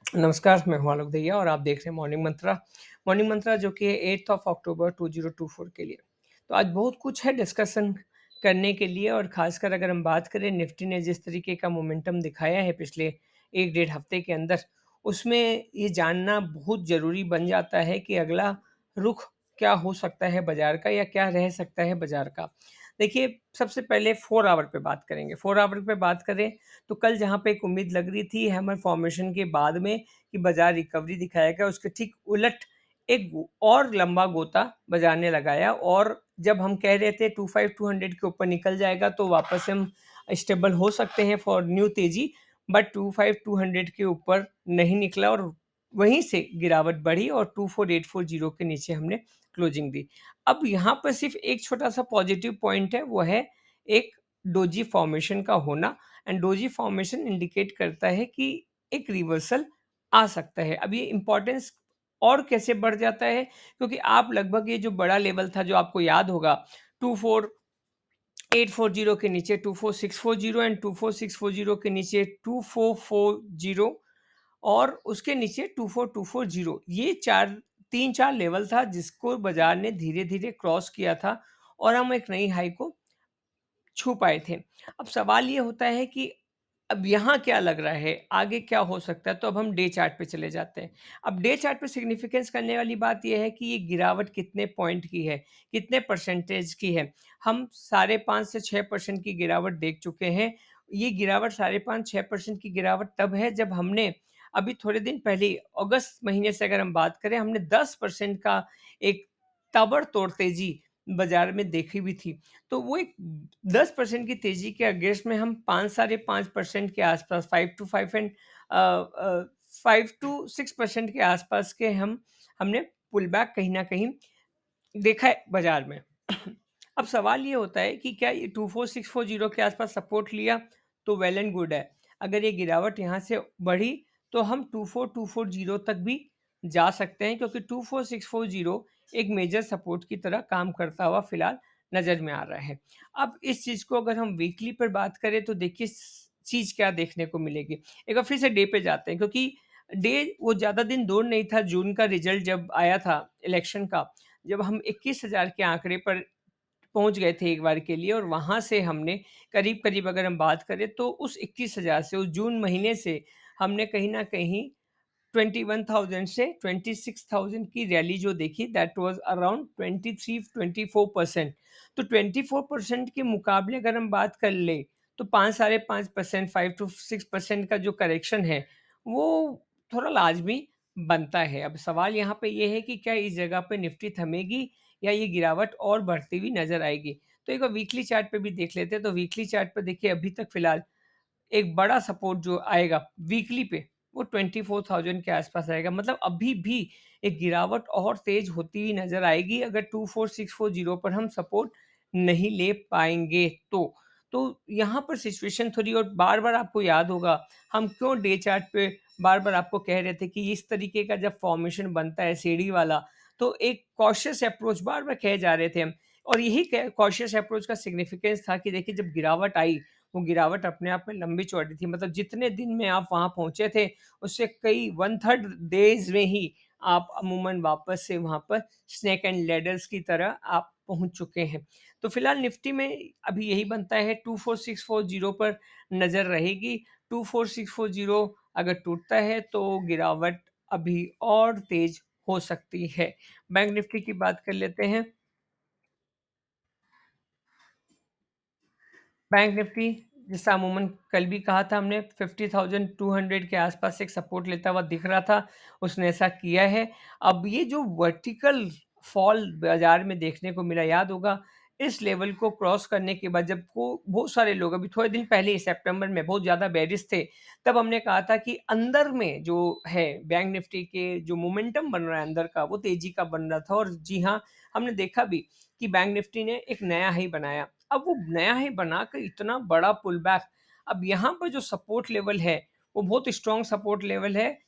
नमस्कार, मैं हूँ आलोक दहिया और आप देख रहे हैं मॉर्निंग मंत्रा। मॉर्निंग मंत्रा जो कि 8th ऑफ अक्टूबर 2024 के लिए। तो आज बहुत कुछ है डिस्कशन करने के लिए और ख़ासकर अगर हम बात करें निफ्टी ने जिस तरीके का मोमेंटम दिखाया है पिछले 1 डेढ़ हफ़्ते के अंदर, उसमें ये जानना बहुत ज़रूरी बन जाता है कि अगला रुख क्या हो सकता है बाज़ार का या क्या रह सकता है बाज़ार का। देखिए, सबसे पहले 4 आवर पे बात करेंगे। 4 आवर पे बात करें तो कल जहाँ पे एक उम्मीद लग रही थी हैमर फॉर्मेशन के बाद में कि बाजार रिकवरी दिखाएगा, उसके ठीक उलट एक और लंबा गोता बाजार ने लगाया और जब हम कह रहे थे 25-200 के ऊपर निकल जाएगा तो वापस से हम स्टेबल हो सकते हैं फॉर न्यू तेजी, बट 25-200 के ऊपर नहीं निकला और वहीं से गिरावट बढ़ी और 24840 के नीचे हमने क्लोजिंग दी। अब यहाँ पर सिर्फ एक छोटा सा पॉजिटिव पॉइंट है, वो है एक डोजी फॉर्मेशन का होना एंड डोजी फॉर्मेशन इंडिकेट करता है कि एक रिवर्सल आ सकता है। अब ये इम्पोर्टेंस और कैसे बढ़ जाता है, क्योंकि आप लगभग ये जो बड़ा लेवल था जो आपको याद होगा 24840 के नीचे 24640 एंड 24640 के नीचे 2440 और उसके नीचे 24240, ये 3-4 लेवल था जिसको बाजार ने धीरे-धीरे क्रॉस किया था और हम एक नई हाई को छू पाए थे। अब सवाल ये होता है कि अब यहाँ क्या लग रहा है, आगे क्या हो सकता है? तो अब हम डे चार्ट पे चले जाते हैं। अब डे चार्ट पे सिग्निफिकेंस करने वाली बात ये है कि ये गिरावट कितने पॉइंट की है, कितने परसेंटेज की है। हम साढ़े 5 से 6% की गिरावट देख चुके हैं। ये गिरावट साढ़े 5-6% की गिरावट तब है जब हमने अभी थोड़े दिन पहले ही अगस्त महीने से अगर हम बात करें, हमने 10% का एक ताबड़तोड़ तेज़ी बाज़ार में देखी भी थी। तो वो एक 10% की तेज़ी के अगेंस्ट में हम 5 साढ़े 5% के आसपास 5 टू 5 एंड 5 टू 6% के आसपास के हमने पुल बैक कहीं न कहीं देखा है बाज़ार में। अब सवाल ये होता है कि क्या ये 24640 के आसपास सपोर्ट लिया तो वेल एंड गुड है। अगर ये गिरावट यहाँ से बढ़ी तो हम 24240 तक भी जा सकते हैं, क्योंकि 24640 एक मेजर सपोर्ट की तरह काम करता हुआ फिलहाल नज़र में आ रहा है। अब इस चीज़ को अगर हम वीकली पर बात करें तो देखिए चीज़ क्या देखने को मिलेगी। एक बार फिर से डे पे जाते हैं, क्योंकि डे वो ज़्यादा दिन दूर नहीं था। जून का रिजल्ट जब आया था इलेक्शन का, जब हम 21,000 के आंकड़े पर पहुँच गए थे एक बार के लिए और वहाँ से हमने करीब-करीब अगर हम बात करें तो उस 21,000 से, उस जून महीने से हमने कहीं न कहीं 21,000 से 26,000 की रैली जो देखी, दैट वाज़ अराउंड 23-24%। तो 24% के मुकाबले अगर हम बात कर लें, तो 5 साढ़े 5% 5 टू 6% का जो करेक्शन है, वो थोड़ा लाज़मी बनता है। अब सवाल यहाँ पे ये है कि क्या इस जगह पे निफ्टी थमेगी या ये गिरावट और बढ़ती हुई नज़र आएगी? तो एक बार वीकली चार्ट पे भी देख लेते हैं, तो वीकली चार्ट पे देखिए अभी तक फिलहाल एक बड़ा सपोर्ट जो आएगा वीकली पे, वो 24,000 के आसपास आएगा। मतलब अभी भी एक गिरावट और तेज़ होती हुई नज़र आएगी अगर 24640 पर हम सपोर्ट नहीं ले पाएँगे तो। तो यहाँ पर सिचुएशन थोड़ी, और बार-बार आपको याद होगा हम क्यों डे चार्ट पे बार-बार आपको कह रहे थे कि इस तरीके का जब फॉर्मेशन बनता है सीढ़ी वाला, तो एक कॉशियस अप्रोच बार-बार कहे जा रहे थे हम। और यही क कॉशियस अप्रोच का सिग्निफिकेंस था कि देखिए जब गिरावट आई, वो गिरावट अपने आप में लंबी-चौड़ी थी। मतलब जितने दिन में आप वहाँ पहुँचे थे, उससे कई 1/3 डेज़ में ही आप अमूमन वापस से वहाँ पर स्नेक एंड लैडर्स की तरह आप पहुँच चुके हैं। तो फिलहाल निफ्टी में अभी यही बनता है, 24640 पर नज़र रहेगी। 24640 अगर टूटता है तो गिरावट अभी और तेज़ हो सकती है। बैंक निफ्टी की बात कर लेते हैं। बैंक निफ्टी, जैसा अमूमन कल भी कहा था हमने, 50,200 के आसपास एक सपोर्ट लेता हुआ दिख रहा था, उसने ऐसा किया है। अब ये जो वर्टिकल फॉल बाज़ार में देखने को मिला, याद होगा इस लेवल को क्रॉस करने के बाद जब को बहुत सारे लोग अभी थोड़े दिन पहले ही सितंबर में बहुत ज़्यादा बेयरिश थे, तब हमने कहा था कि अंदर में जो है बैंक निफ्टी के जो मोमेंटम बन रहा है अंदर का, वो तेज़ी का बन रहा था और जी हाँ, हमने देखा भी कि बैंक निफ्टी ने एक नया हाई बनाया। अब वो नया हाई बनाकर इतना बड़ा पुल बैक, अब यहाँ पर जो सपोर्ट लेवल है, वो बहुत स्ट्रॉन्ग सपोर्ट लेवल है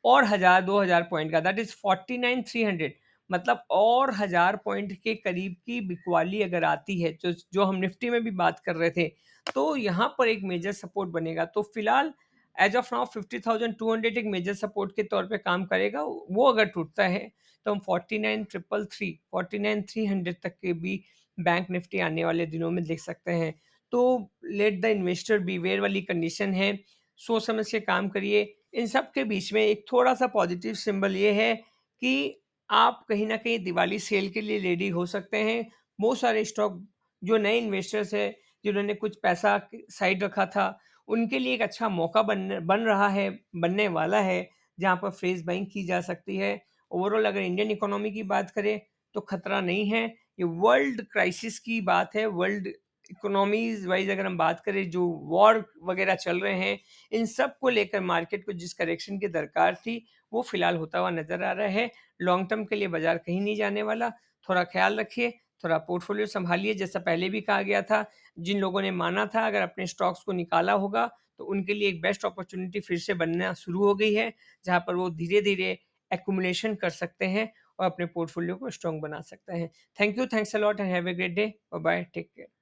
और 1000-2000 पॉइंट का, दैट इज़ 49,300। मतलब और 1000 पॉइंट के करीब की बिकवाली अगर आती है, जो जो हम निफ्टी में भी बात कर रहे थे, तो यहाँ पर एक मेजर सपोर्ट बनेगा। तो फिलहाल एज़ ऑफ नाउ 50,200 एक मेजर सपोर्ट के तौर पे काम करेगा। वो अगर टूटता है, तो हम 49,333 49,300 तक के भी बैंक निफ्टी आने वाले दिनों में देख सकते हैं। तो लेट द इन्वेस्टर बीवेयर वाली कंडीशन है, सोच समझ के काम करिए। इन सब के बीच में एक थोड़ा-सा पॉजिटिव सिंबल ये है कि आप कहीं न कहीं दिवाली सेल के लिए रेडी हो सकते हैं। बहुत सारे स्टॉक जो नए इन्वेस्टर्स हैं, जिन्होंने कुछ पैसा साइड रखा था, उनके लिए एक अच्छा मौका बन रहा है, बनने वाला है, जहाँ पर फ्रेश बाइंग की जा सकती है। ओवरऑल अगर इंडियन इकोनॉमी की बात करें, तो खतरा नहीं है। ये वर्ल्ड क्राइसिस की बात है, वर्ल्ड इकोनॉमीज़ वाइज़ अगर हम बात करें, जो वॉर वगैरह चल रहे हैं, इन सब को लेकर मार्केट को जिस करेक्शन की दरकार थी, वो फिलहाल होता हुआ नज़र आ रहा है। लॉन्ग टर्म के लिए बाज़ार कहीं नहीं जाने वाला। थोड़ा ख़्याल रखिए, थोड़ा पोर्टफ़ोलियो सँभालिए, जैसा पहले भी कहा गया था। जिन लोगों ने माना था अगर अपने स्टॉक्स को निकाला होगा, तो उनके लिए एक बेस्ट अपॉर्च्युनिटी फिर से बनना शुरू हो गई है, जहाँ पर वो धीरे-धीरे एक्युमुलेशन कर सकते हैं और अपने पोर्टफ़ोलियो को स्ट्रॉन्ग बना सकते हैं। Thank you, thanks a lot and have a great day. Bye bye, take care.